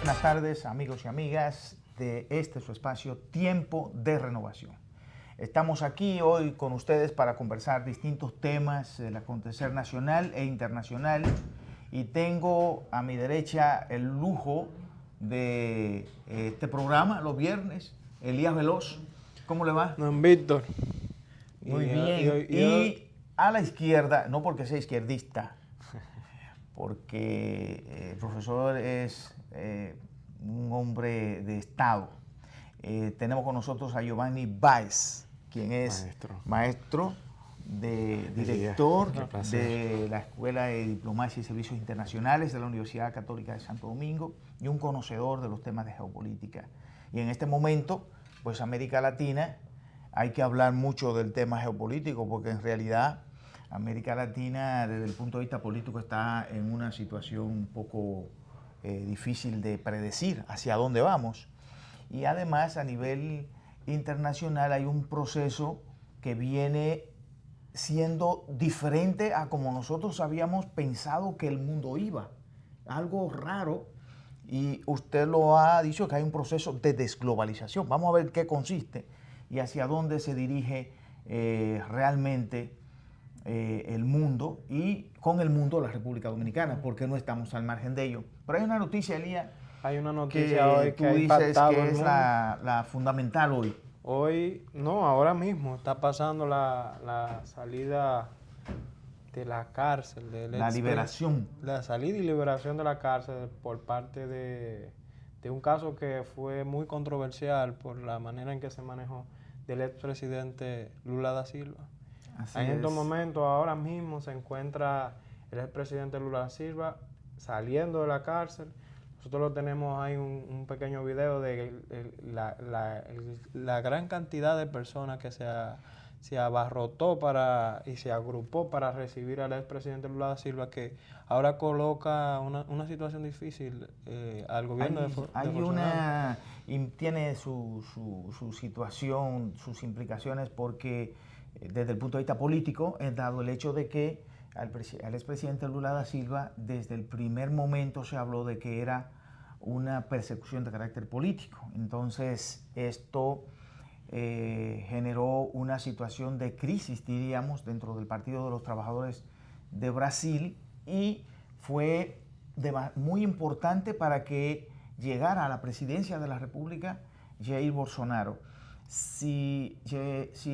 Buenas tardes, amigos y amigas de su espacio Tiempo de Renovación. Estamos aquí hoy con ustedes para conversar distintos temas del acontecer nacional e internacional, y tengo a mi derecha el lujo de este programa los viernes, Elías Veloz. ¿Cómo le va? Don Víctor. Muy bien. Y a la izquierda, no porque sea izquierdista, porque el profesor es un hombre de Estado. Tenemos con nosotros a Giovanni Báez, quien es maestro director de la Escuela de Diplomacia y Servicios Internacionales de la Universidad Católica de Santo Domingo y un conocedor de los temas de geopolítica. Y en este momento, pues América Latina, hay que hablar mucho del tema geopolítico, porque en realidad América Latina, desde el punto de vista político, está en una situación un poco difícil de predecir hacia dónde vamos. Y además, a nivel internacional, hay un proceso que viene siendo diferente a como nosotros habíamos pensado que el mundo iba. Algo raro, y usted lo ha dicho, que hay un proceso de desglobalización. Vamos a ver qué consiste y hacia dónde se dirige realmente el mundo, y con el mundo la República Dominicana, porque no estamos al margen de ello. Pero hay una noticia, Elías, hay una noticia hoy que tú ha dices impactado que el es mundo. la fundamental hoy. Hoy, no, ahora mismo está pasando la salida de la cárcel. La liberación. La salida y liberación de la cárcel por parte de un caso que fue muy controversial por la manera en que se manejó, del expresidente Lula da Silva. En estos momentos, ahora mismo, se encuentra el expresidente Lula da Silva saliendo de la cárcel. Nosotros lo tenemos ahí un pequeño video de la gran cantidad de personas que se abarrotó y se agrupó para recibir al expresidente Lula da Silva, que ahora coloca una situación difícil al gobierno de Bolsonaro. Tiene su situación, sus implicaciones, porque desde el punto de vista político, dado el hecho de que al expresidente Lula da Silva, desde el primer momento se habló de que era una persecución de carácter político. Entonces, esto generó una situación de crisis, diríamos, dentro del Partido de los Trabajadores de Brasil, y fue muy importante para que llegara a la presidencia de la República Jair Bolsonaro. Si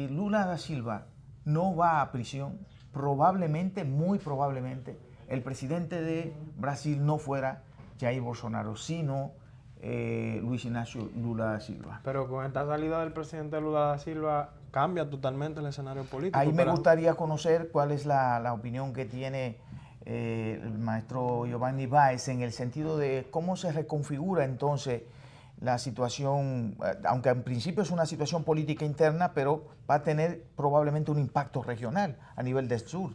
Lula da Silva no va a prisión, probablemente, muy probablemente, el presidente de Brasil no fuera Jair Bolsonaro, sino Luis Ignacio Lula da Silva. Pero con esta salida del presidente Lula da Silva cambia totalmente el escenario político. Ahí me gustaría conocer cuál es la opinión que tiene el maestro Giovanni Báez, en el sentido de cómo se reconfigura entonces la situación, aunque en principio es una situación política interna, pero va a tener probablemente un impacto regional a nivel del sur,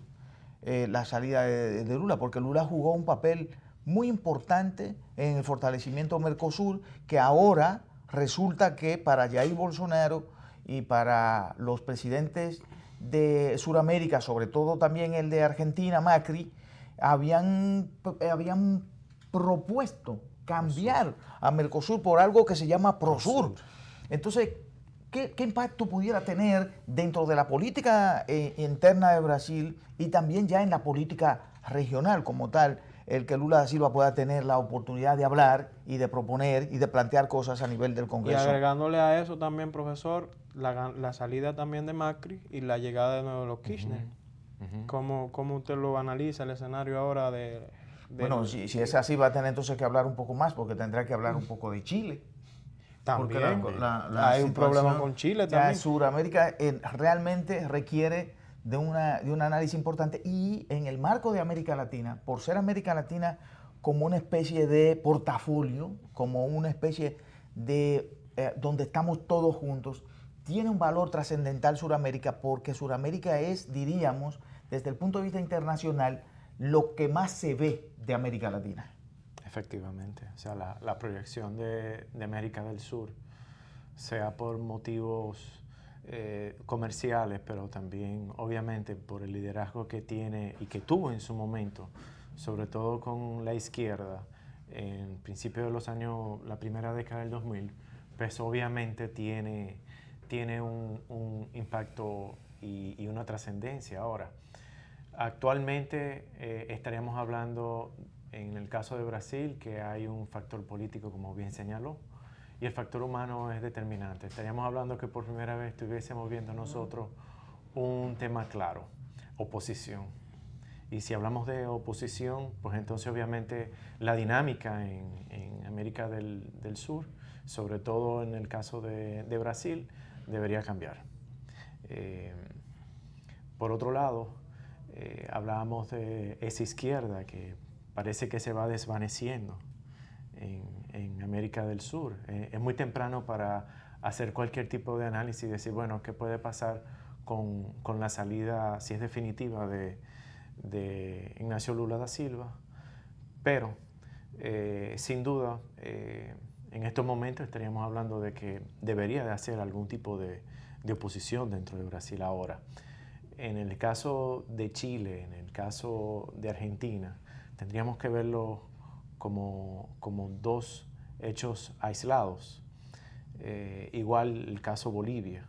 la salida de Lula, porque Lula jugó un papel muy importante en el fortalecimiento de Mercosur, que ahora resulta que para Jair Bolsonaro y para los presidentes de Sudamérica, sobre todo también el de Argentina, Macri, habían propuesto cambiar a Mercosur por algo que se llama Prosur. Entonces, ¿qué impacto pudiera tener dentro de la política interna de Brasil, y también ya en la política regional como tal, el que Lula da Silva pueda tener la oportunidad de hablar y de proponer y de plantear cosas a nivel del Congreso? Y agregándole a eso también, profesor, la salida también de Macri y la llegada de nuevo de los Kirchner. ¿Cómo usted lo analiza, el escenario ahora de bueno, si es así, va a tener entonces que hablar un poco más, porque tendrá que hablar un poco de Chile. También hay un problema con Chile también. Sudamérica realmente requiere de un análisis importante, y en el marco de América Latina, por ser América Latina como una especie de portafolio, como una especie de donde estamos todos juntos, tiene un valor trascendental Sudamérica, porque Sudamérica es, diríamos, desde el punto de vista internacional, lo que más se ve de América Latina. Efectivamente, o sea, la proyección de América del Sur, sea por motivos comerciales, pero también obviamente por el liderazgo que tiene y que tuvo en su momento, sobre todo con la izquierda, en principio de los años, la primera década del 2000, pues obviamente tiene un impacto y una trascendencia ahora. Actualmente estaríamos hablando, en el caso de Brasil, que hay un factor político, como bien señaló, y el factor humano es determinante. Estaríamos hablando que por primera vez estuviésemos viendo nosotros un tema claro, oposición. Y si hablamos de oposición, pues entonces obviamente la dinámica en América del Sur, sobre todo en el caso de Brasil, debería cambiar. Por otro lado, hablábamos de esa izquierda que parece que se va desvaneciendo en América del Sur. Es muy temprano para hacer cualquier tipo de análisis y decir, bueno, ¿qué puede pasar con la salida, si es definitiva, de Ignacio Lula da Silva? Pero, sin duda, en estos momentos estaríamos hablando de que debería de hacer algún tipo de oposición dentro de Brasil ahora. En el caso de Chile, en el caso de Argentina, tendríamos que verlo como dos hechos aislados. Igual el caso Bolivia.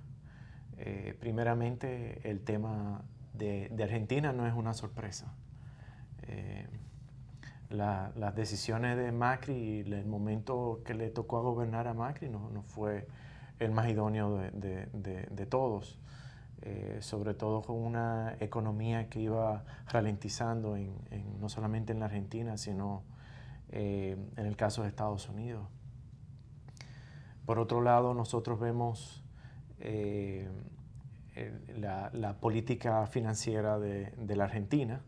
Primeramente, el tema de Argentina no es una sorpresa. Las decisiones de Macri y el momento que le tocó a gobernar a Macri no fue el más idóneo de todos. Sobre todo con una economía que iba ralentizando no solamente en la Argentina, sino en el caso de Estados Unidos. Por otro lado, nosotros vemos la política financiera de la Argentina,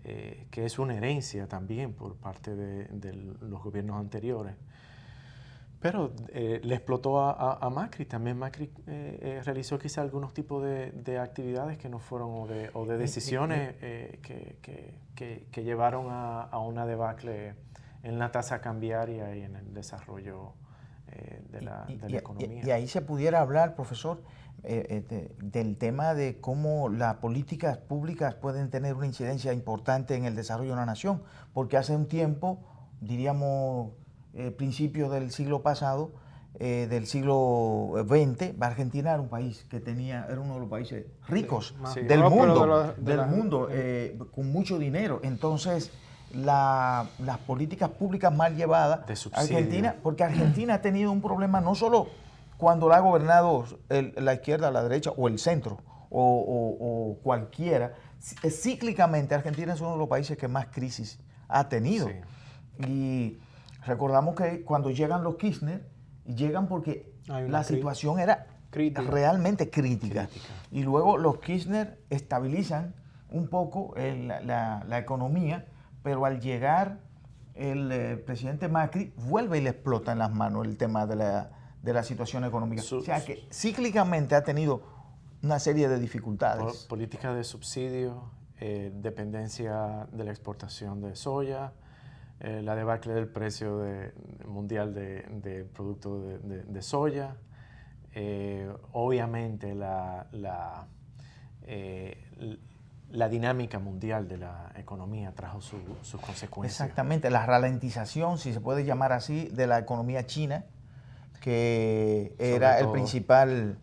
que es una herencia también por parte de los gobiernos anteriores. Pero le explotó a Macri. También Macri realizó quizá algunos tipos de actividades que no fueron, o de decisiones que llevaron a una debacle en la tasa cambiaria y en el desarrollo de la economía. Y ahí se pudiera hablar, profesor, del tema de cómo las políticas públicas pueden tener una incidencia importante en el desarrollo de una nación, porque hace un tiempo, diríamos principios del siglo pasado, del siglo XX, Argentina era un país que era uno de los países ricos del mundo, con mucho dinero. Entonces, las políticas públicas mal llevadas, Argentina, porque Argentina ha tenido un problema no solo cuando la ha gobernado la izquierda, la derecha o el centro o cualquiera, cíclicamente Argentina es uno de los países que más crisis ha tenido. Sí. Y recordamos que cuando llegan los Kirchner, llegan porque la situación era realmente crítica. Y luego los Kirchner estabilizan un poco la economía, pero al llegar el presidente Macri, vuelve y le explota en las manos el tema de la situación económica. O sea que cíclicamente ha tenido una serie de dificultades. Política de subsidio, dependencia de la exportación de soya, la debacle del precio mundial de productos de soya, obviamente la dinámica mundial de la economía trajo sus consecuencias. Exactamente, la ralentización, si se puede llamar así, de la economía china, que era el principal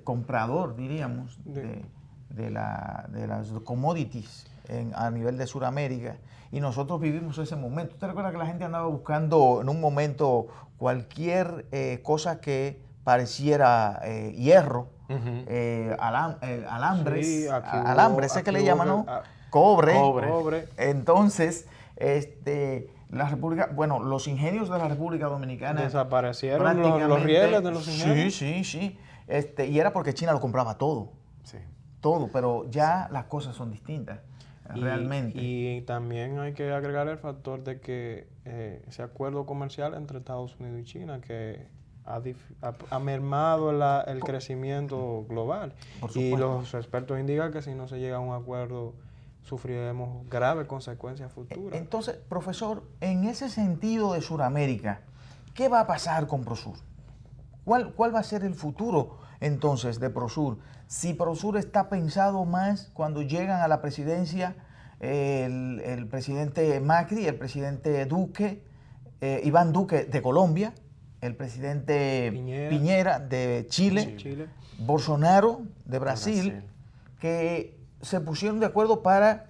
comprador, diríamos, de las commodities a nivel de Sudamérica. Y nosotros vivimos ese momento. ¿Usted recuerda que la gente andaba buscando en un momento cualquier cosa que pareciera hierro, alambres, sí, alambres, ese que le llaman, ¿no? Cobre. Entonces, la República, bueno, los ingenios de la República Dominicana desaparecieron los rieles de los ingenios. Sí. Y era porque China lo compraba todo. Sí. Todo, pero ya las cosas son distintas. Realmente. Y también hay que agregar el factor de que ese acuerdo comercial entre Estados Unidos y China que ha mermado el crecimiento global. Y los expertos indican que si no se llega a un acuerdo sufriremos graves consecuencias futuras. Entonces, profesor, en ese sentido de Sudamérica, ¿qué va a pasar con Prosur? ¿Cuál va a ser el futuro entonces de Prosur? Si Prosur está pensado más cuando llegan a la presidencia el presidente Macri, el presidente Duque, Iván Duque de Colombia, el presidente Piñera de Chile, Bolsonaro de Brasil, que se pusieron de acuerdo para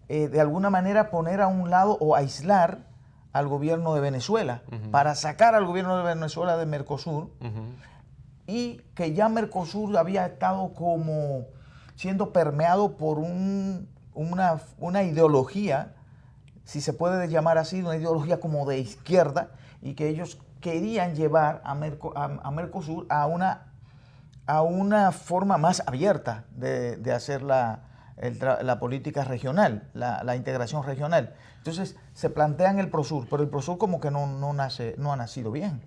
de alguna manera poner a un lado o aislar al gobierno de Venezuela, para sacar al gobierno de Venezuela de Mercosur, y que ya Mercosur había estado como siendo permeado por una ideología, si se puede llamar así, una ideología como de izquierda, y que ellos querían llevar a Mercosur a una forma más abierta de hacer la política regional, la integración regional. Entonces se plantean el Prosur, pero el Prosur como que no ha nacido bien.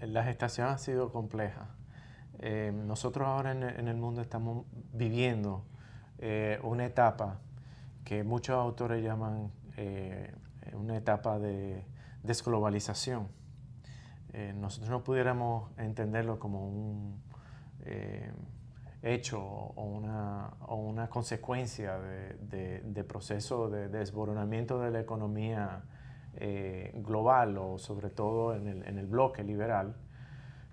La gestación ha sido compleja. Nosotros ahora en el mundo estamos viviendo una etapa que muchos autores llaman una etapa de desglobalización. Nosotros no pudiéramos entenderlo como un hecho o una consecuencia de proceso de desboronamiento de la economía global, o sobre todo en el bloque liberal,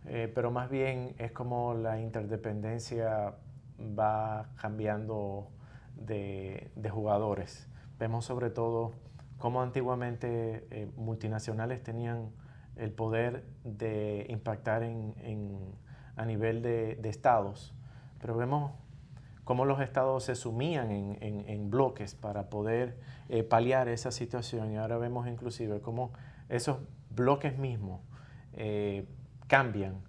pero más bien es como la interdependencia va cambiando de jugadores. Vemos sobre todo cómo antiguamente multinacionales tenían el poder de impactar a nivel de estados, pero vemos cómo los estados se sumían en bloques para poder paliar esa situación, y ahora vemos inclusive cómo esos bloques mismos cambian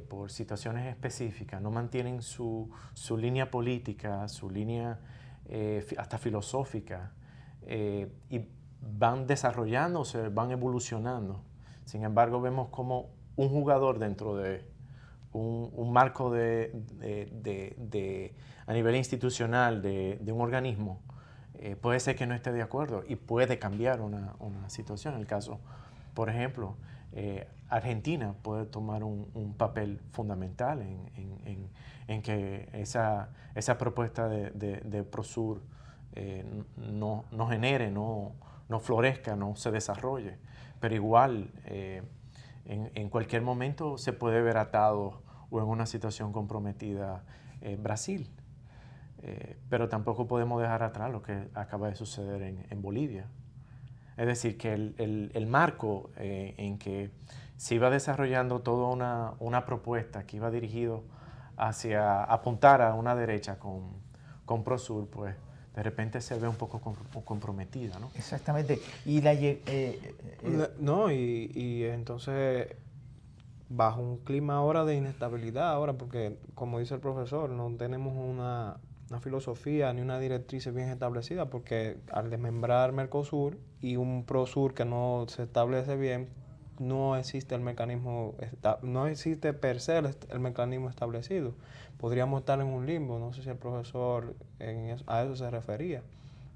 por situaciones específicas, no mantienen su línea política, su línea hasta filosófica, y van desarrollándose, van evolucionando. Sin embargo, vemos como un jugador dentro de un marco a nivel institucional de un organismo puede ser que no esté de acuerdo y puede cambiar una situación. En el caso, por ejemplo, Argentina puede tomar un papel fundamental en que esa propuesta de Prosur no genere, no florezca, no se desarrolle. Pero igual, en cualquier momento se puede ver atado o en una situación comprometida Brasil. Pero tampoco podemos dejar atrás lo que acaba de suceder en Bolivia. Es decir, que el marco en que se iba desarrollando toda una propuesta que iba dirigido hacia apuntar a una derecha con Prosur, pues de repente se ve un poco comprometida, ¿no? Exactamente. Y y entonces, bajo un clima ahora de inestabilidad, ahora, porque como dice el profesor, no tenemos una filosofía ni una directriz bien establecida, porque al desmembrar Mercosur y un Prosur que no se establece bien, no existe el mecanismo, no existe per se el mecanismo establecido. Podríamos estar en un limbo, no sé si el profesor a eso se refería.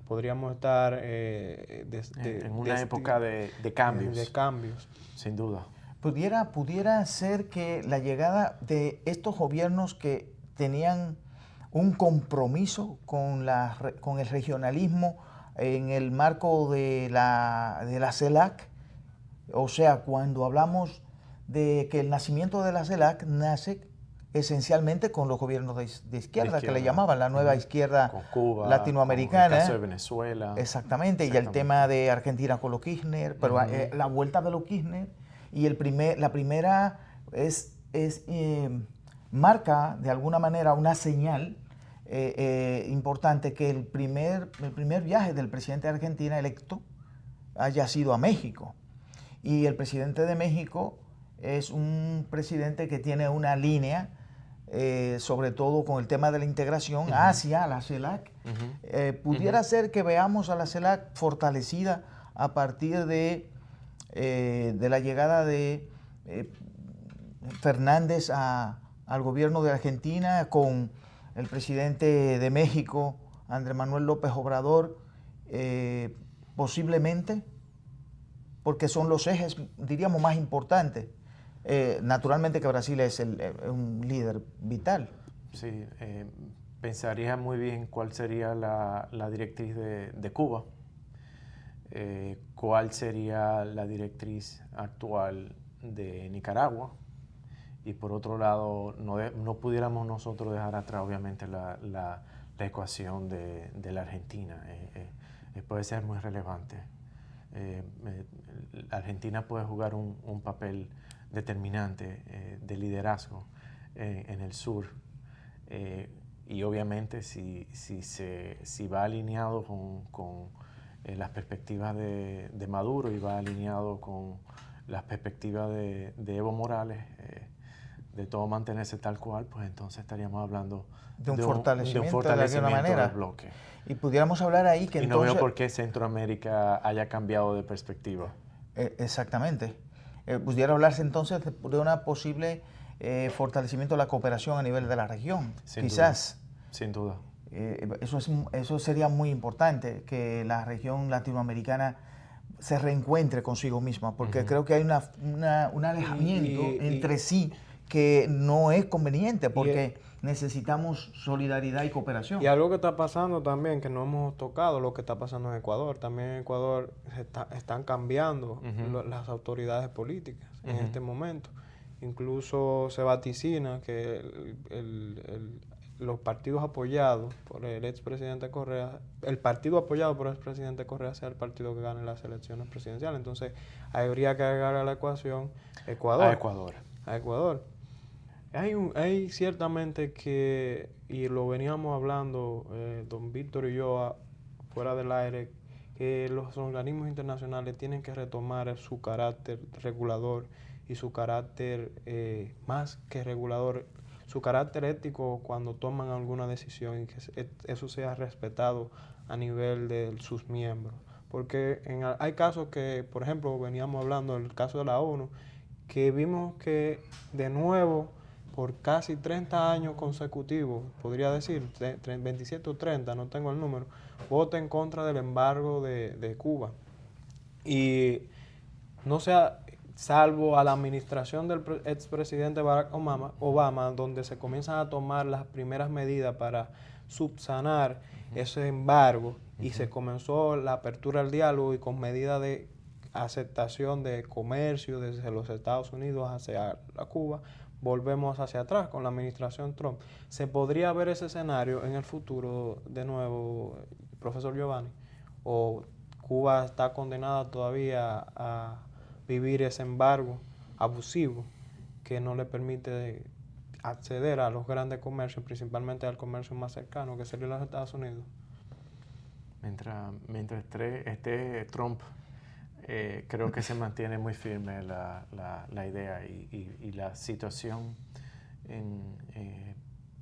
Podríamos estar en una época de cambios. De cambios. Sin duda. Pudiera ser que la llegada de estos gobiernos que tenían un compromiso con el regionalismo en el marco de la CELAC, o sea, cuando hablamos de que el nacimiento de la CELAC nace esencialmente con los gobiernos de izquierda, que le llamaban la nueva izquierda con Cuba, latinoamericana. Con el caso de Venezuela. Exactamente, y el tema de Argentina con los Kirchner, pero la vuelta de los Kirchner, y la primera marca de alguna manera una señal importante, que el primer viaje del presidente de Argentina electo haya sido a México. Y el presidente de México es un presidente que tiene una línea, sobre todo con el tema de la integración hacia la CELAC. Pudiera ser que veamos a la CELAC fortalecida a partir de la llegada de Fernández al gobierno de Argentina, con el presidente de México, Andrés Manuel López Obrador, posiblemente, porque son los ejes, diríamos, más importantes. Naturalmente que Brasil es un líder vital. Sí, pensaría muy bien cuál sería la directriz de Cuba, cuál sería la directriz actual de Nicaragua, y por otro lado no pudiéramos nosotros dejar atrás obviamente la ecuación de la Argentina. Puede ser muy relevante. Argentina puede jugar un papel determinante de liderazgo en el sur, y obviamente si va alineado con las perspectivas de Maduro y va alineado con las perspectivas de Evo Morales, de todo mantenerse tal cual, pues entonces estaríamos hablando de un fortalecimiento de alguna manera. Del bloque. Y pudiéramos hablar ahí que y entonces... no veo por qué Centroamérica haya cambiado de perspectiva. Exactamente. Pudiera hablarse entonces de un posible fortalecimiento de la cooperación a nivel de la región. Quizás. Sin duda. Eso sería muy importante, que la región latinoamericana se reencuentre consigo misma, porque creo que hay un alejamiento entre sí que no es conveniente, porque necesitamos solidaridad y cooperación. Y algo que está pasando también, que no hemos tocado, lo que está pasando en Ecuador. También en Ecuador están cambiando las autoridades políticas en este momento. Incluso se vaticina que los partidos apoyados por el expresidente Correa, el partido apoyado por el expresidente Correa sea el partido que gane las elecciones presidenciales. Entonces, habría que agregar a la ecuación Ecuador. A Ecuador. Hay ciertamente que, y lo veníamos hablando don Víctor y yo fuera del aire, que los organismos internacionales tienen que retomar su carácter regulador y su carácter, más que regulador, su carácter ético cuando toman alguna decisión, y que eso sea respetado a nivel de sus miembros. Porque hay casos que, por ejemplo, veníamos hablando del caso de la ONU, que vimos que de nuevo, por casi 30 años consecutivos, podría decir, 27 o 30, no tengo el número, vota en contra del embargo de Cuba. Y no sea, salvo a la administración del expresidente Barack Obama, donde se comienzan a tomar las primeras medidas para subsanar ese embargo, y se comenzó la apertura al diálogo y con medidas de aceptación de comercio desde los Estados Unidos hacia Cuba. Volvemos hacia atrás con la administración Trump. ¿Se podría ver ese escenario en el futuro de nuevo, profesor Giovanni? ¿O Cuba está condenada todavía a vivir ese embargo abusivo que no le permite acceder a los grandes comercios, principalmente al comercio más cercano, que sería los Estados Unidos? Mientras esté Trump, creo que se mantiene muy firme la idea y la situación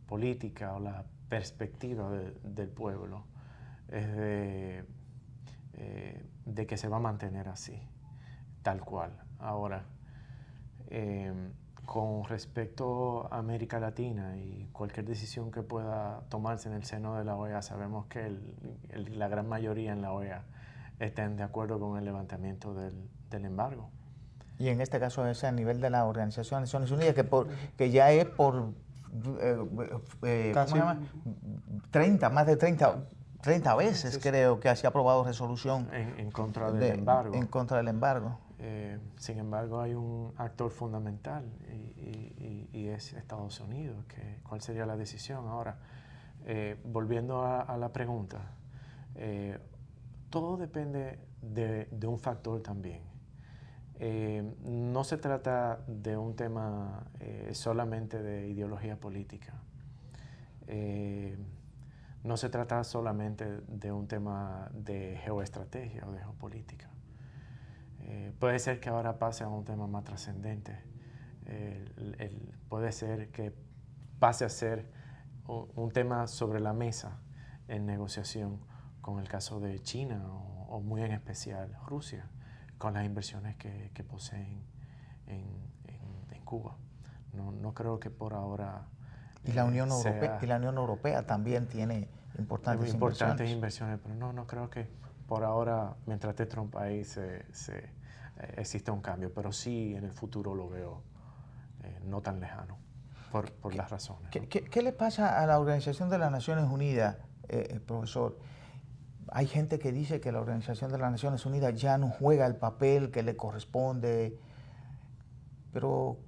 política o la perspectiva del pueblo es de que se va a mantener así, tal cual. Ahora, con respecto a América Latina y cualquier decisión que pueda tomarse en el seno de la OEA, sabemos que la gran mayoría en la OEA estén de acuerdo con el levantamiento del embargo. Y en este caso es a nivel de la Organización de Naciones Unidas, que ya es por ¿cómo se llama? 30, más de 30 veces creo que se ha aprobado resolución en contra del embargo. En contra del embargo. Sin embargo, hay un actor fundamental y es Estados Unidos. ¿Cuál sería la decisión? Ahora, volviendo a la pregunta, todo depende de un factor también. No se trata de un tema solamente de ideología política. No se trata solamente de un tema de geoestrategia o de geopolítica. Puede ser que ahora pase a un tema más trascendente. Puede ser que pase a ser un tema sobre la mesa en negociación con el caso de China o muy en especial Rusia, con las inversiones que poseen en Cuba. No creo que por ahora y la Unión Europea también tiene importantes inversiones, pero no creo que por ahora, mientras esté Trump ahí, existe un cambio, pero sí en el futuro lo veo no tan lejano. por las razones. ¿Qué le pasa a la Organización de las Naciones Unidas, profesor? Hay gente que dice que la Organización de las Naciones Unidas ya no juega el papel que le corresponde, pero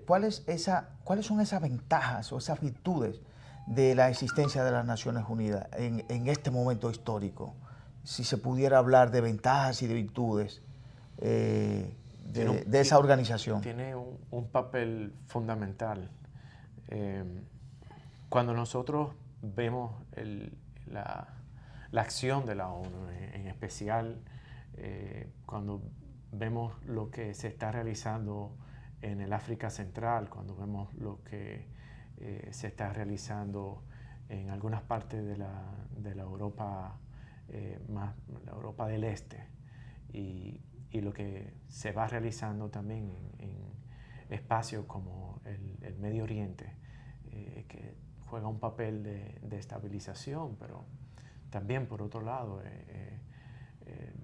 ¿cuáles son esas ventajas o esas virtudes de la existencia de las Naciones Unidas en este momento histórico? Si se pudiera hablar de ventajas y de virtudes de esa organización. Tiene un papel fundamental. Cuando nosotros vemos la acción de la ONU, en especial cuando vemos lo que se está realizando en el África Central, cuando vemos lo que se está realizando en algunas partes de la Europa, la Europa del Este, y lo que se va realizando también en espacios como el Medio Oriente, que juega un papel de estabilización, pero también por otro lado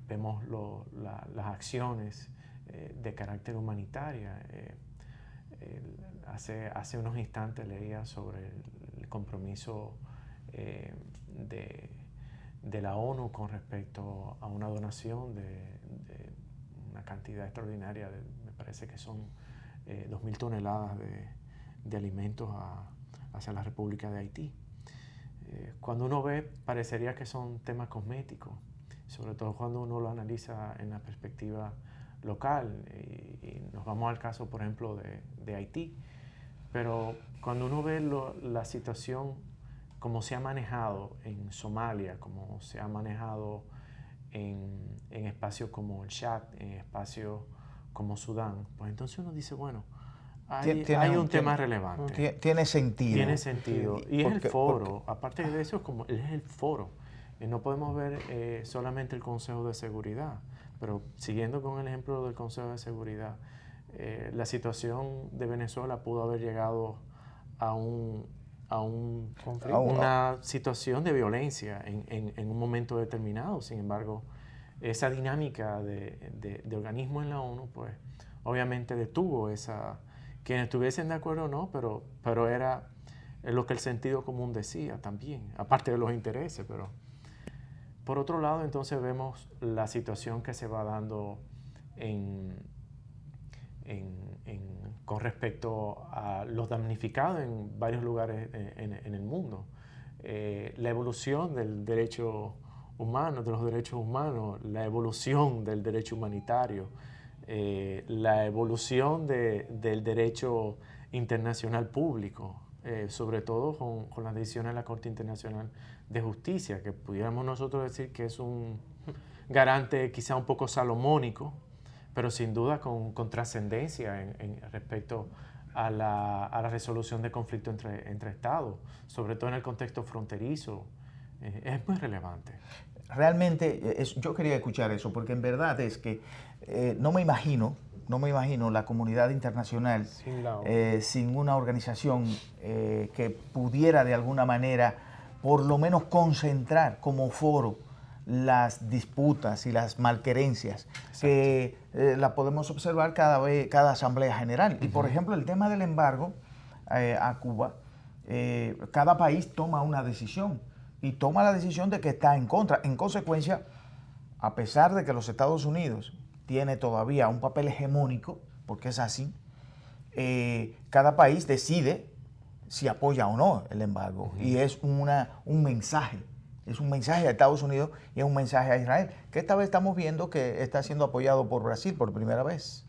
vemos las acciones de carácter humanitario. Hace unos instantes leía sobre el compromiso de la ONU con respecto a una donación de una cantidad extraordinaria, me parece que son 2.000 toneladas de alimentos hacia la República de Haití. Cuando uno ve, parecería que son temas cosméticos, sobre todo cuando uno lo analiza en la perspectiva local, y nos vamos al caso, por ejemplo, de Haití. Pero cuando uno ve la situación, como se ha manejado en Somalia, como se ha manejado en espacios como el Chad, en espacios como Sudán, pues entonces uno dice, bueno, hay un tema relevante. Tiene sentido. Tiene sentido. Y es el foro. Aparte de eso, es el foro. No podemos ver solamente el Consejo de Seguridad, pero siguiendo con el ejemplo del Consejo de Seguridad, la situación de Venezuela pudo haber llegado a una situación de violencia en un momento determinado. Sin embargo, esa dinámica de organismo en la ONU, pues obviamente detuvo quienes estuviesen de acuerdo o no, pero era lo que el sentido común decía también, aparte de los intereses. Pero por otro lado, entonces vemos la situación que se va dando con respecto a los damnificados en varios lugares en el mundo. La evolución del derecho humano, de los derechos humanos, la evolución del derecho humanitario, la evolución del derecho internacional público, sobre todo con las decisiones de la Corte Internacional de Justicia, que pudiéramos nosotros decir que es un garante quizá un poco salomónico, pero sin duda con trascendencia respecto a la resolución de conflictos entre Estados, sobre todo en el contexto fronterizo. Es muy relevante. Realmente, yo quería escuchar eso, porque en verdad es que no me imagino la comunidad internacional sin una organización que pudiera de alguna manera por lo menos concentrar como foro las disputas y las malquerencias. Exacto. Que la podemos observar cada Asamblea General. Y por ejemplo, el tema del embargo a Cuba, cada país toma una decisión y toma la decisión de que está en contra. En consecuencia, a pesar de que los Estados Unidos tiene todavía un papel hegemónico, porque es así, cada país decide si apoya o no el embargo. Y es un mensaje. Es un mensaje a Estados Unidos y es un mensaje a Israel, que esta vez estamos viendo que está siendo apoyado por Brasil por primera vez.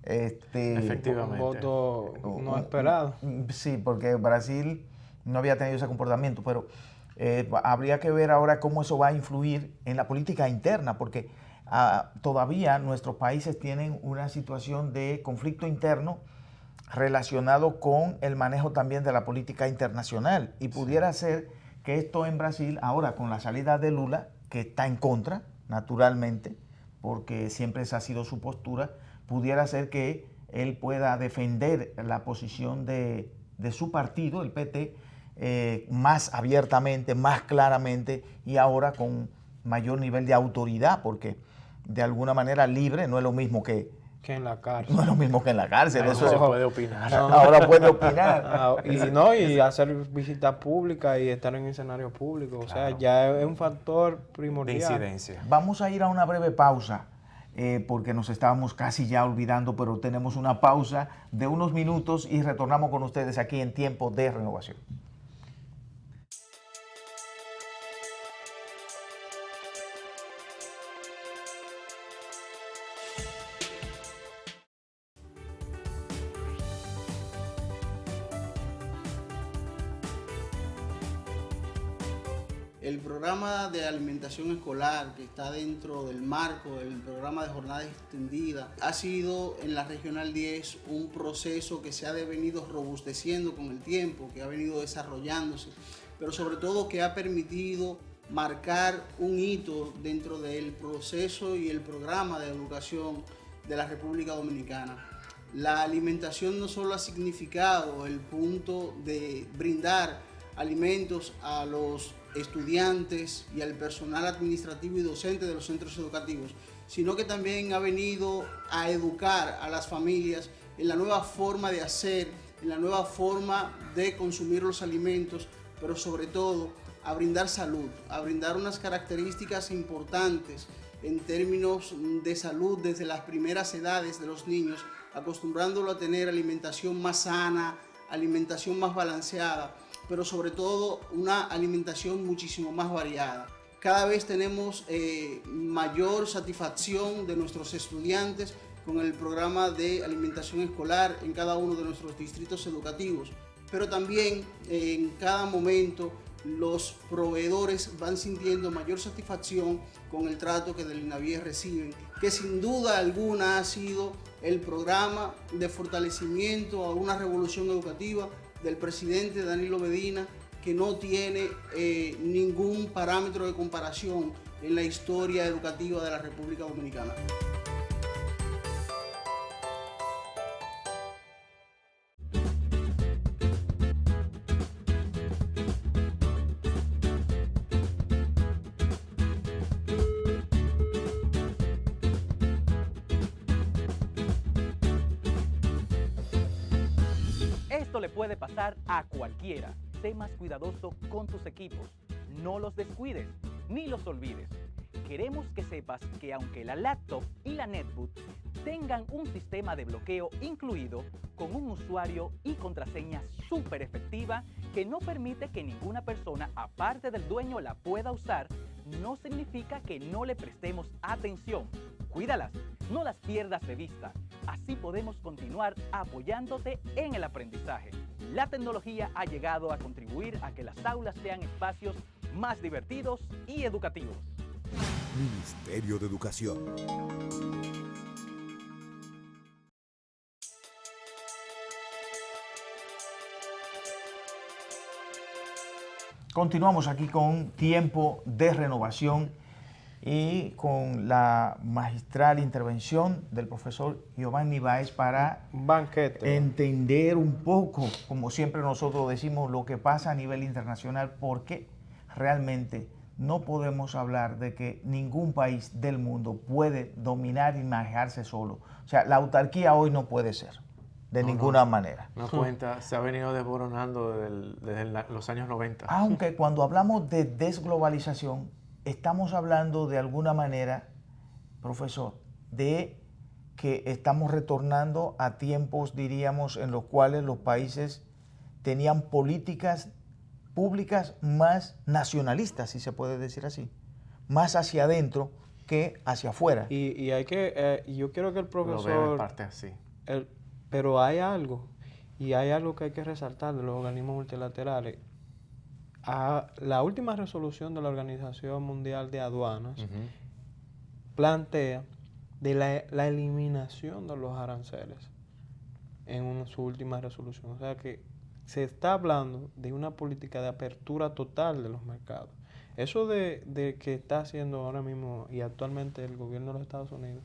Efectivamente. Un voto no esperado. Sí, porque Brasil no había tenido ese comportamiento, pero habría que ver ahora cómo eso va a influir en la política interna, porque todavía nuestros países tienen una situación de conflicto interno relacionado con el manejo también de la política internacional, y pudiera ser que esto en Brasil, ahora con la salida de Lula, que está en contra, naturalmente, porque siempre esa ha sido su postura, pudiera ser que él pueda defender la posición de su partido, el PT, más abiertamente, más claramente, y ahora con mayor nivel de autoridad, porque de alguna manera libre no es lo mismo que que en la cárcel. No es lo mismo que en la cárcel. No, eso se puede opinar. Ahora puede opinar. Y hacer visitas públicas y estar en escenarios públicos. O sea, ya es un factor primordial. De incidencia. Vamos a ir a una breve pausa, porque nos estábamos casi ya olvidando, pero tenemos una pausa de unos minutos y retornamos con ustedes aquí en Tiempo de Renovación. El programa de alimentación escolar que está dentro del marco del programa de jornada extendida ha sido en la Regional 10 un proceso que se ha venido robusteciendo con el tiempo, que ha venido desarrollándose, pero sobre todo que ha permitido marcar un hito dentro del proceso y el programa de educación de la República Dominicana. La alimentación no solo ha significado el punto de brindar alimentos a los estudiantes y al personal administrativo y docente de los centros educativos, sino que también ha venido a educar a las familias en la nueva forma de hacer, en la nueva forma de consumir los alimentos, pero sobre todo a brindar salud, a brindar unas características importantes en términos de salud desde las primeras edades de los niños, acostumbrándolo a tener alimentación más sana, alimentación más balanceada, pero sobre todo una alimentación muchísimo más variada. Cada vez tenemos mayor satisfacción de nuestros estudiantes con el programa de alimentación escolar en cada uno de nuestros distritos educativos, pero también en cada momento los proveedores van sintiendo mayor satisfacción con el trato que del INAVIE reciben, que sin duda alguna ha sido el programa de fortalecimiento a una revolución educativa del presidente Danilo Medina, que no tiene ningún parámetro de comparación en la historia educativa de la República Dominicana. Esto le puede pasar a cualquiera. Sé más cuidadoso con tus equipos. No los descuides ni los olvides. Queremos que sepas que aunque la laptop y la netbook tengan un sistema de bloqueo incluido con un usuario y contraseña súper efectiva que no permite que ninguna persona aparte del dueño la pueda usar, no significa que no le prestemos atención. Cuídalas, no las pierdas de vista. Así podemos continuar apoyándote en el aprendizaje. La tecnología ha llegado a contribuir a que las aulas sean espacios más divertidos y educativos. Ministerio de Educación. Continuamos aquí con Tiempo de Renovación y con la magistral intervención del profesor Giovanni Báez para entender un poco, como siempre nosotros decimos, lo que pasa a nivel internacional, porque realmente no podemos hablar de que ningún país del mundo puede dominar y manejarse solo. O sea, la autarquía hoy no puede ser, de ninguna manera. No cuenta, se ha venido desboronando desde los años 90. Aunque cuando hablamos de desglobalización, estamos hablando de alguna manera, profesor, de que estamos retornando a tiempos, diríamos, en los cuales los países tenían políticas públicas más nacionalistas, si se puede decir así, más hacia adentro que hacia afuera. Y hay que, yo quiero que el profesor... Lo veo en parte así. Pero hay algo que hay que resaltar de los organismos multilaterales. La última resolución de la Organización Mundial de Aduanas plantea de la eliminación de los aranceles en su última resolución. O sea que se está hablando de una política de apertura total de los mercados. Eso de que está haciendo ahora mismo y actualmente el gobierno de los Estados Unidos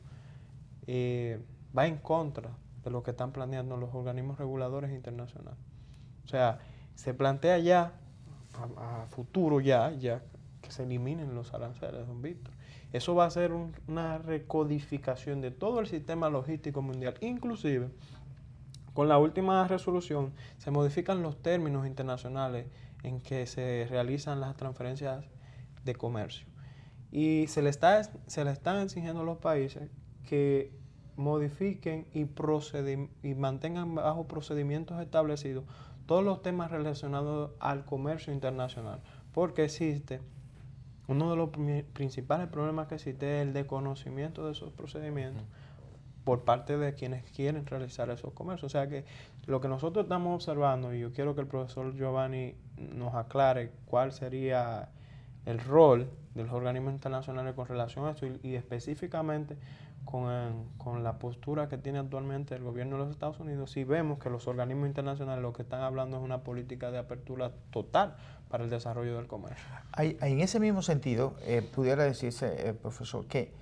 va en contra de lo que están planeando los organismos reguladores internacionales. O sea, se plantea ya a futuro ya que se eliminen los aranceles, don Víctor. eso va a ser una recodificación de todo el sistema logístico mundial. Inclusive, con la última resolución, se modifican los términos internacionales en que se realizan las transferencias de comercio. Y se le están exigiendo a los países que modifiquen y mantengan bajo procedimientos establecidos todos los temas relacionados al comercio internacional, porque existe uno de los principales problemas que existe es el desconocimiento de esos procedimientos por parte de quienes quieren realizar esos comercios. O sea que lo que nosotros estamos observando, y yo quiero que el profesor Giovanni nos aclare cuál sería el rol de los organismos internacionales con relación a esto y específicamente con la postura que tiene actualmente el gobierno de los Estados Unidos, si vemos que los organismos internacionales lo que están hablando es una política de apertura total para el desarrollo del comercio. En ese mismo sentido, pudiera decirse, profesor, que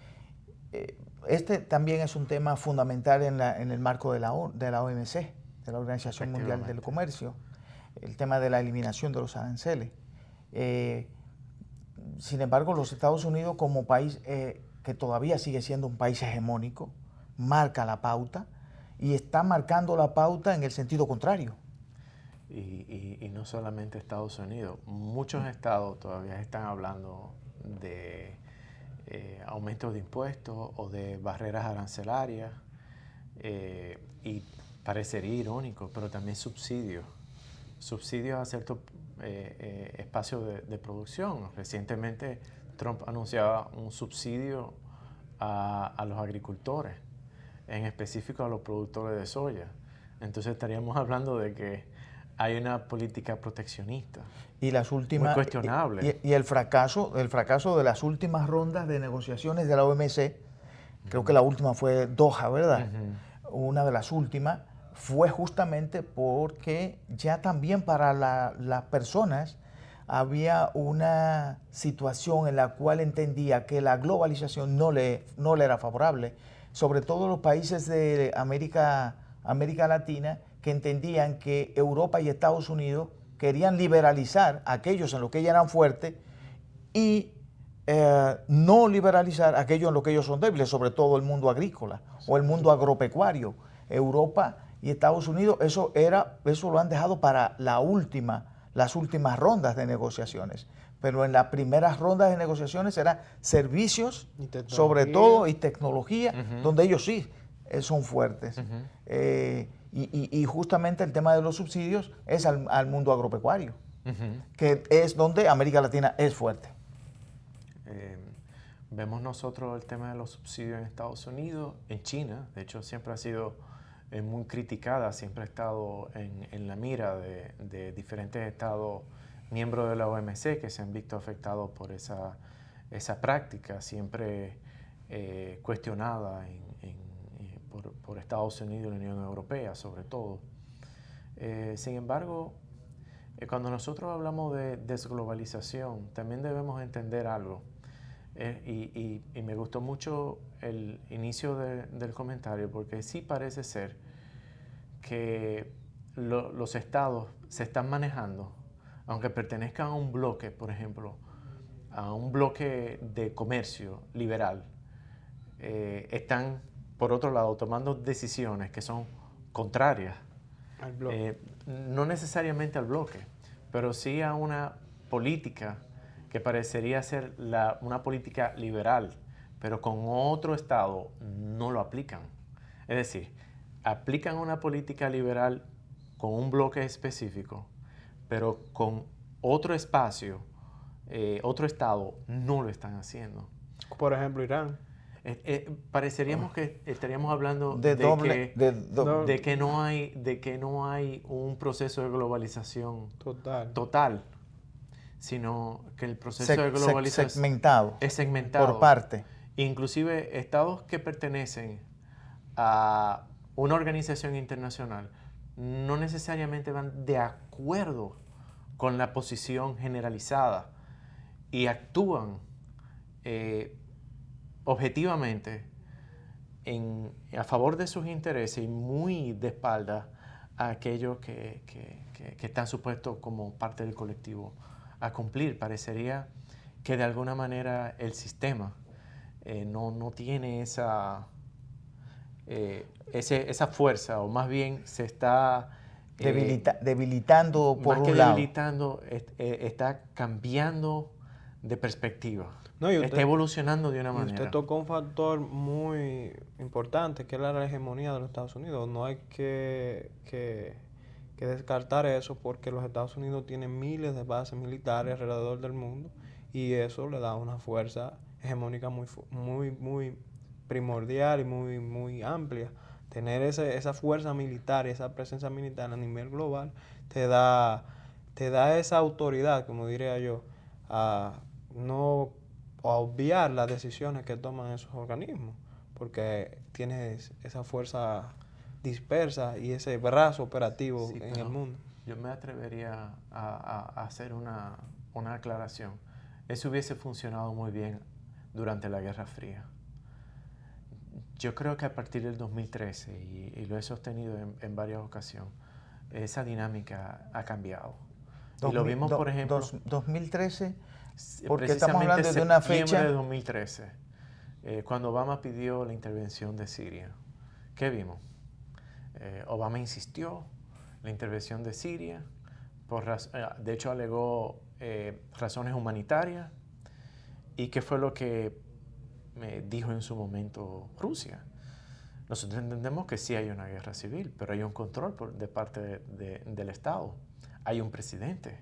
este también es un tema fundamental en el marco de la OMC, de la Organización Mundial del Comercio, el tema de la eliminación de los aranceles. Sin embargo, los Estados Unidos como país que todavía sigue siendo un país hegemónico, marca la pauta y está marcando la pauta en el sentido contrario. Y no solamente Estados Unidos, muchos estados todavía están hablando de aumentos de impuestos o de barreras arancelarias y parecería irónico, pero también subsidios a ciertos espacios de producción. Recientemente Trump anunciaba un subsidio a los agricultores, en específico a los productores de soya. Entonces estaríamos hablando de que hay una política proteccionista y las últimas, muy cuestionable. Y el fracaso de las últimas rondas de negociaciones de la OMC, creo que la última fue Doha, ¿verdad? Una de las últimas fue justamente porque ya también para las personas había una situación en la cual entendía que la globalización no le era favorable, sobre todo los países de América Latina, que entendían que Europa y Estados Unidos querían liberalizar aquellos en los que ellos eran fuertes y no liberalizar aquellos en los que ellos son débiles, sobre todo el mundo agrícola o el mundo agropecuario. Europa y Estados Unidos, eso lo han dejado para las últimas rondas de negociaciones. Pero en las primeras rondas de negociaciones eran servicios, sobre todo, y tecnología, donde ellos sí son fuertes. Y justamente el tema de los subsidios es al mundo agropecuario, que es donde América Latina es fuerte. Vemos nosotros el tema de los subsidios en Estados Unidos, en China, de hecho siempre ha sido muy criticada, siempre ha estado en la mira de diferentes estados miembros de la OMC que se han visto afectados por esa práctica, siempre cuestionada por Estados Unidos y la Unión Europea sobre todo. Sin embargo, cuando nosotros hablamos de desglobalización, también debemos entender algo. Y me gustó mucho el inicio del comentario, porque sí parece ser que los estados se están manejando, aunque pertenezcan a un bloque, por ejemplo, a un bloque de comercio liberal, están, por otro lado, tomando decisiones que son contrarias, al bloque. No necesariamente al bloque, pero sí a una política que parecería ser una política liberal, pero con otro estado no lo aplican. Es decir, aplican una política liberal con un bloque específico, pero con otro espacio, otro estado, no lo están haciendo. Por ejemplo, Irán. Pareceríamos que estaríamos hablando de que no hay un proceso de globalización total, sino que el proceso de globalización es segmentado por parte. Inclusive estados que pertenecen a una organización internacional no necesariamente van de acuerdo con la posición generalizada y actúan objetivamente a favor de sus intereses y muy de espalda a aquellos que están supuestos como parte del colectivo a cumplir. Parecería que de alguna manera el sistema no tiene esa fuerza, o más bien se está debilitando por más un que lado. debilitando, está cambiando de perspectiva. No, Está evolucionando de una manera. Usted tocó un factor muy importante, que es la hegemonía de los Estados Unidos. No hay que descartar eso, porque los Estados Unidos tienen miles de bases militares alrededor del mundo, y eso le da una fuerza hegemónica muy primordial y muy amplia. Tener esa fuerza militar y esa presencia militar a nivel global te da esa autoridad, como diría yo, a obviar las decisiones que toman esos organismos, porque tienes esa fuerza dispersa y ese brazo operativo en el mundo. Yo me atrevería a hacer una aclaración. Eso hubiese funcionado muy bien durante la Guerra Fría. Yo creo que a partir del 2013, y lo he sostenido en varias ocasiones, esa dinámica ha cambiado. Y lo vimos, por ejemplo... 2013, porque estamos hablando de una fecha... septiembre de 2013, cuando Obama pidió la intervención de Siria. ¿Qué vimos? Obama insistió la intervención de Siria, de hecho alegó razones humanitarias. ¿Y qué fue lo que me dijo en su momento Rusia? Nosotros entendemos que sí hay una guerra civil, pero hay un control de parte del Estado. Hay un presidente,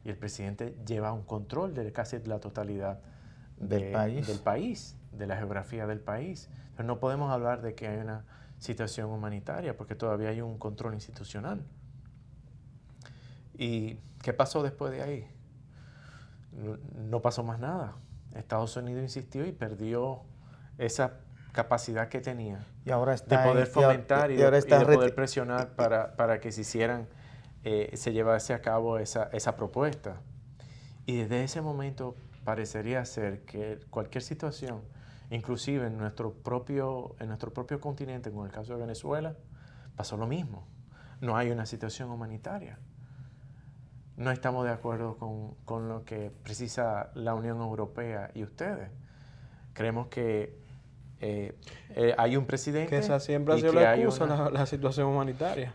y el presidente lleva un control de casi la totalidad del país, de la geografía del país. Pero no podemos hablar de que hay una situación humanitaria, porque todavía hay un control institucional. ¿Y qué pasó después de ahí? No pasó más nada. Estados Unidos insistió y perdió esa capacidad que tenía y ahora está de poder fomentar y de poder presionar para que se llevase a cabo esa propuesta. Y desde ese momento parecería ser que cualquier situación, inclusive en nuestro propio continente, como en el caso de Venezuela, pasó lo mismo. No hay una situación humanitaria. No estamos de acuerdo con lo que precisa la Unión Europea y ustedes. Creemos que hay un presidente... Que esa siempre ha sido la excusa, la situación humanitaria.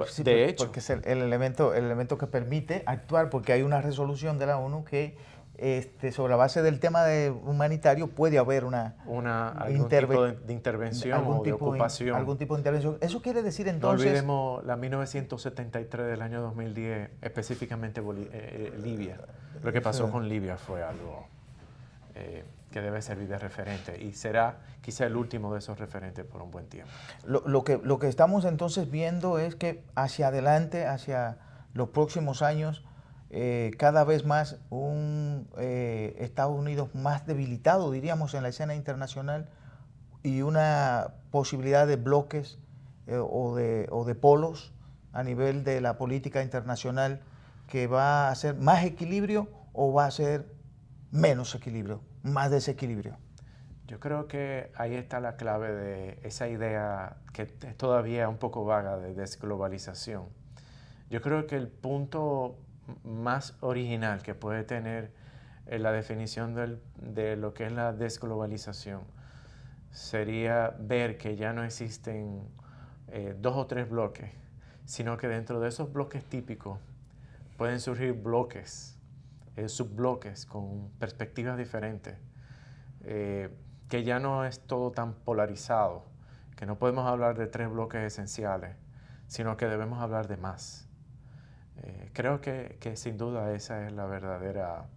Sí, de hecho. Porque es el elemento que permite actuar, porque hay una resolución de la ONU que sobre la base del tema humanitario puede haber algún tipo de intervención o de ocupación. Algún tipo de intervención. Eso quiere decir entonces... No olvidemos la 1973 del año 2010, específicamente Libia. Lo que pasó con Libia fue algo que debe servir de referente, y será quizá el último de esos referentes por un buen tiempo. Lo que estamos entonces viendo es que hacia adelante, hacia los próximos años, cada vez más un Estados Unidos más debilitado, diríamos, en la escena internacional, y una posibilidad de bloques o de polos a nivel de la política internacional, que va a ser más equilibrio o va a ser menos equilibrio, más desequilibrio. Yo creo que ahí está la clave de esa idea que es todavía un poco vaga de desglobalización. Yo creo que el punto más original que puede tener la definición de lo que es la desglobalización sería ver que ya no existen 2 o 3 bloques, sino que dentro de esos bloques típicos pueden surgir bloques, subbloques con perspectivas diferentes, que ya no es todo tan polarizado, que no podemos hablar de 3 bloques esenciales, sino que debemos hablar de más. Creo que sin duda esa es la verdadera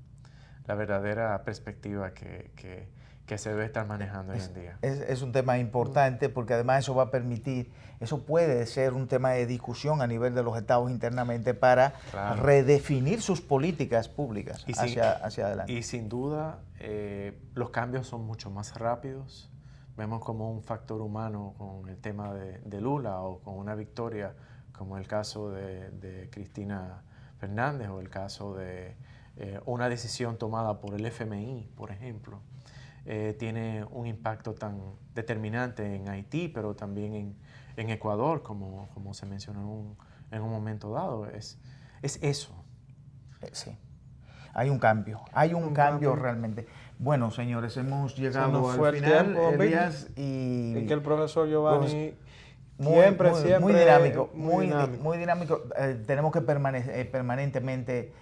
perspectiva que se debe estar manejando hoy en día. Es un tema importante, porque además eso va a permitir, eso puede ser un tema de discusión a nivel de los estados internamente para redefinir sus políticas públicas hacia adelante. Y sin duda los cambios son mucho más rápidos. Vemos como un factor humano con el tema de Lula, o con una victoria como el caso de Cristina Fernández, o el caso de una decisión tomada por el FMI, por ejemplo. Tiene un impacto tan determinante en Haití, pero también en Ecuador, como se mencionó en un momento dado. Es eso. Sí. Hay un cambio realmente. Bueno, señores, hemos llegado al fue final, tiempo, Elías, y que el profesor Giovanni siempre muy dinámico, muy dinámico. Tenemos que permanentemente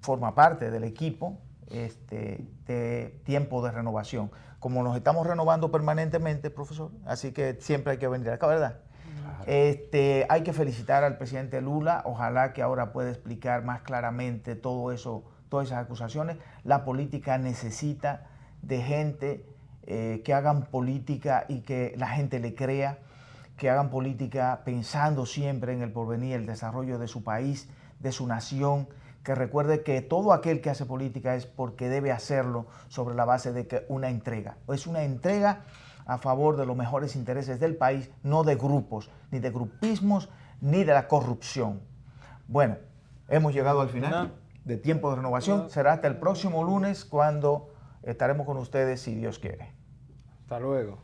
forma parte del equipo de tiempo de renovación. Como nos estamos renovando permanentemente, profesor, así que siempre hay que venir acá, ¿verdad? Claro. Hay que felicitar al presidente Lula, ojalá que ahora pueda explicar más claramente todo eso, todas esas acusaciones. La política necesita de gente que hagan política y que la gente le crea, que hagan política pensando siempre en el porvenir, el desarrollo de su país, de su nación, que recuerde que todo aquel que hace política es porque debe hacerlo sobre la base de que una entrega. Es una entrega a favor de los mejores intereses del país, no de grupos, ni de grupismos, ni de la corrupción. Bueno, hemos llegado al final de Tiempo de Renovación. Será hasta el próximo lunes cuando estaremos con ustedes, si Dios quiere. Hasta luego.